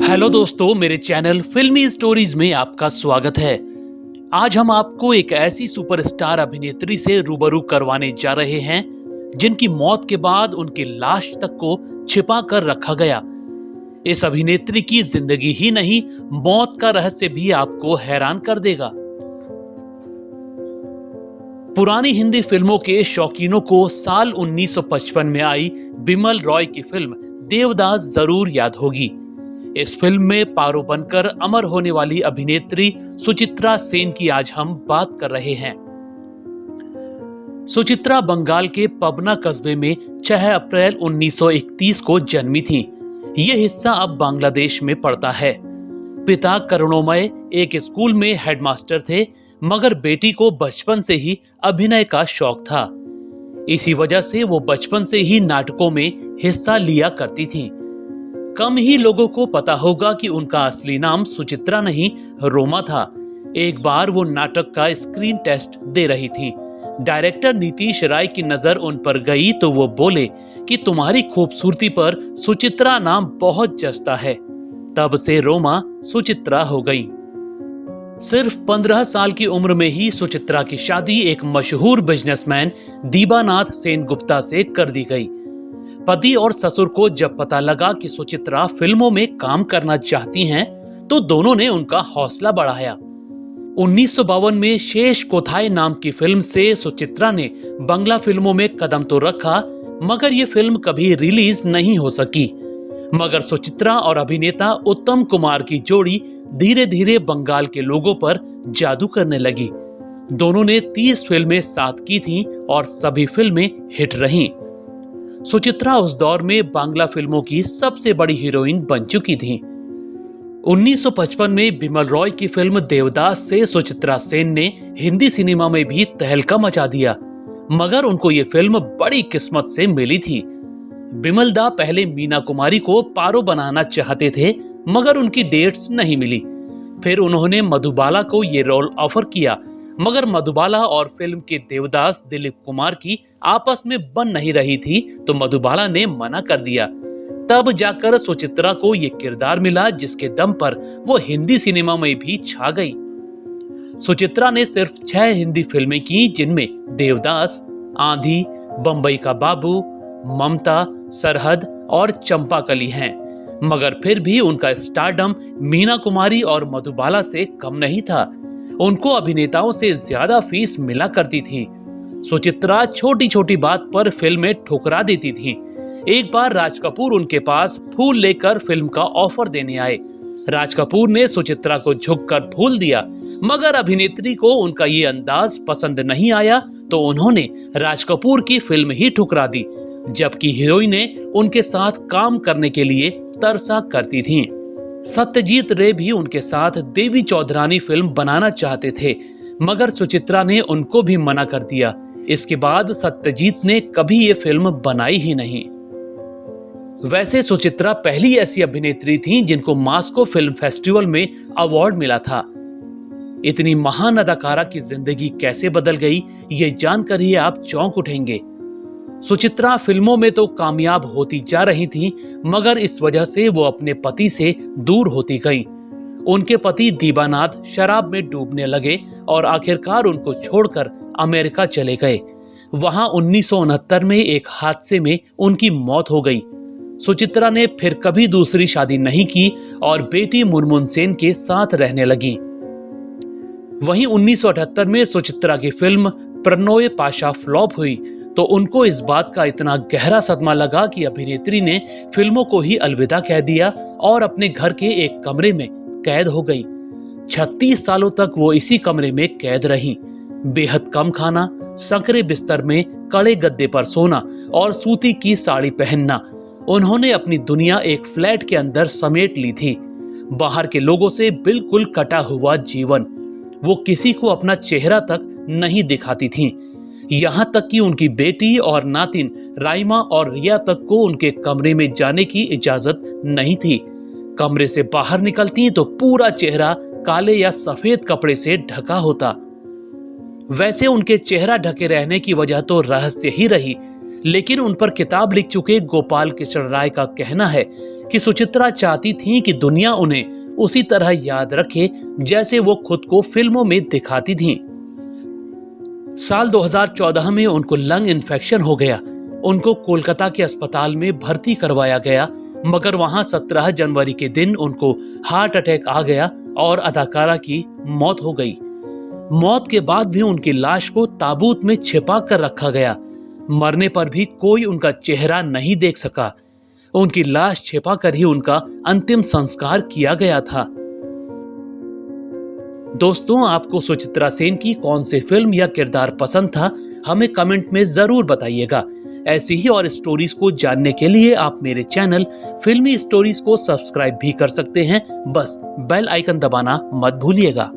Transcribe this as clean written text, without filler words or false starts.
Hello दोस्तों, मेरे channel फिल्मी स्टोरीज में आपका स्वागत है। आज हम आपको एक ऐसी सुपरस्टार अभिनेत्री से रूबरू करवाने जा रहे हैं जिनकी मौत के बाद उनकी लाश तक को छिपा कर रखा गया। इस अभिनेत्री की जिंदगी ही नहीं, मौत का रहस्य भी आपको हैरान कर देगा। पुरानी हिंदी फिल्मों के शौकीनों को साल 1955 में आई बिमल रॉय की फिल्म देवदास जरूर याद होगी। इस फिल्म में पारो बनकर अमर होने वाली अभिनेत्री सुचित्रा सेन की आज हम बात कर रहे हैं। सुचित्रा बंगाल के पबना कस्बे में 6 अप्रैल 1931 को जन्मी थी। यह हिस्सा अब बांग्लादेश में पड़ता है। पिता करुणोमय एक स्कूल में हेडमास्टर थे, मगर बेटी को बचपन से ही अभिनय का शौक था। इसी वजह से वो बचपन से ही नाटकों में हिस्सा लिया करती थी। कम ही लोगों को पता होगा कि उनका असली नाम सुचित्रा नहीं, रोमा था। एक बार वो नाटक का स्क्रीन टेस्ट दे रही थी। डायरेक्टर नीतीश राय की नजर उन पर गई तो वो बोले कि तुम्हारी खूबसूरती पर सुचित्रा नाम बहुत जचता है। तब से रोमा सुचित्रा हो गई। सिर्फ 15 साल की उम्र में ही सुचित्रा की शादी एक मशहूर बिजनेसमैन दीबानाथ सेनगुप्ता से कर दी गई। पति और ससुर को जब पता लगा कि सुचित्रा फिल्मों में काम करना चाहती हैं, तो दोनों ने उनका हौसला बढ़ाया। 1952 में शेष कोथाई नाम की फिल्म से सुचित्रा ने बंगला फिल्मों में कदम तो रखा, मगर ये फिल्म कभी रिलीज नहीं हो सकी। मगर सुचित्रा और अभिनेता उत्तम कुमार की जोड़ी धीरे धीरे बंगाल के लोगों पर जादू करने लगी। दोनों ने 30 फिल्में साथ की थीं और सभी फिल्में हिट रहीं। सुचित्रा उस दौर में बांग्ला फिल्मों की सबसे बड़ी हीरोइन बन चुकी थी। 1955 में बिमल रॉय की फिल्म देवदास से सुचित्रा सेन ने हिंदी सिनेमा में भी तहलका मचा दिया, मगर उनको ये फिल्म बड़ी किस्मत से मिली थी। बिमल दा पहले मीना कुमारी को पारो बनाना चाहते थे, मगर उनकी डेट्स नहीं मिली। फिर उन्होंने मधुबाला को ये रोल ऑफर किया, मगर मधुबाला और फिल्म के देवदास दिलीप कुमार की आपस में बन नहीं रही थी, तो मधुबाला ने मना कर दिया। तब जाकर सुचित्रा को ये किरदार मिला जिसके दम पर वो हिंदी सिनेमा में भी छा गई। सुचित्रा ने सिर्फ 6 हिंदी फिल्में की, जिनमें देवदास, आंधी, बंबई का बाबू, ममता, सरहद और चंपाकली हैं। मगर फिर भी उनका स्टारडम मीना कुमारी और मधुबाला से कम नहीं था। उनको अभिनेताओं से ज्यादा फीस मिला करती थी। सुचित्रा छोटी छोटी बात पर फिल्में ठुकरा देती थी। एक बार राज कपूर उनके पास फूल लेकर फिल्म का ऑफर देने आए। राज कपूर ने सुचित्रा को झुककर फूल दिया, मगर अभिनेत्री को उनका ये अंदाज पसंद नहीं आया, तो उन्होंने राज कपूर की फिल्म ही ठुकरा दी, जबकि हीरोइनें उनके साथ काम करने के लिए तरसा करती थीं। सत्यजीत रे भी उनके साथ देवी चौधरानी फिल्म बनाना चाहते थे, मगर सुचित्रा ने उनको भी मना कर दिया। इसके बाद सत्यजीत ने कभी ये फिल्म बनाई ही नहीं। वैसे सुचित्रा पहली ऐसी अभिनेत्री थी जिनको मास्को फिल्म फेस्टिवल में अवार्ड मिला था। इतनी महान अदाकारा की जिंदगी कैसे बदल गई, ये जानकर ही आप चौंक उठेंगे। सुचित्रा फिल्मों में तो कामयाब होती जा रही थी, मगर इस वजह से वो अपने पति से दूर होती गईं। उनके पति दीबानाथ शराब में डूबने लगे और आखिरकार उनको छोड़कर अमेरिका चले गए। वहां 1969 में एक हादसे में उनकी मौत हो गई। सुचित्रा ने फिर कभी दूसरी शादी नहीं की और बेटी मुनमुन सेन के साथ रहने लगी। वहीं 1978 में सुचित्रा की फिल्म प्रणोय पाशा फ्लॉप हुई, तो उनको इस बात का इतना गहरा सदमा लगा कि अभिनेत्री ने फिल्मों को ही अलविदा कह दिया और अपने घर के एक कमरे में कैद हो गई। 36 सालों तक वो इसी कमरे में कैद रही। बेहद कम खाना, संकरे बिस्तर में कड़े गद्दे पर सोना और सूती की साड़ी पहनना। उन्होंने अपनी दुनिया एक फ्लैट के अंदर समेट ली थी। बाहर के लोगों से बिल्कुल कटा हुआ जीवन। वो किसी को अपना चेहरा तक नहीं दिखाती थीं। यहाँ तक कि उनकी बेटी और नातिन राइमा और रिया तक को उनके कमरे में जाने की इजाजत नहीं थी। कमरे से बाहर निकलती तो पूरा चेहरा काले या सफेद कपड़े से ढका होता। वैसे उनके चेहरा ढके रहने की वजह तो रहस्य ही रही, लेकिन उन पर किताब लिख चुके गोपाल कृष्ण राय का कहना है कि सुचित्रा चाहती थीं कि दुनिया उन्हें उसी तरह याद रखे जैसे वो खुद को फिल्मों में दिखाती थीं। साल 2014 में उनको लंग इन्फेक्शन हो गया। उनको कोलकाता के अस्पताल में भर्ती करवाया गया, मगर वहां 17 जनवरी के दिन उनको हार्ट अटैक आ गया और अदाकारा की मौत हो गई। मौत के बाद भी उनकी लाश को ताबूत में छिपा कर रखा गया। मरने पर भी कोई उनका चेहरा नहीं देख सका। उनकी लाश छिपा कर ही उनका अंतिम संस्कार किया गया था। दोस्तों, आपको सुचित्रा सेन की कौन सी फिल्म या किरदार पसंद था, हमें कमेंट में जरूर बताइएगा। ऐसी ही और स्टोरीज को जानने के लिए आप मेरे चैनल फिल्मी स्टोरीज को सब्सक्राइब भी कर सकते हैं। बस बेल आइकन दबाना मत भूलिएगा।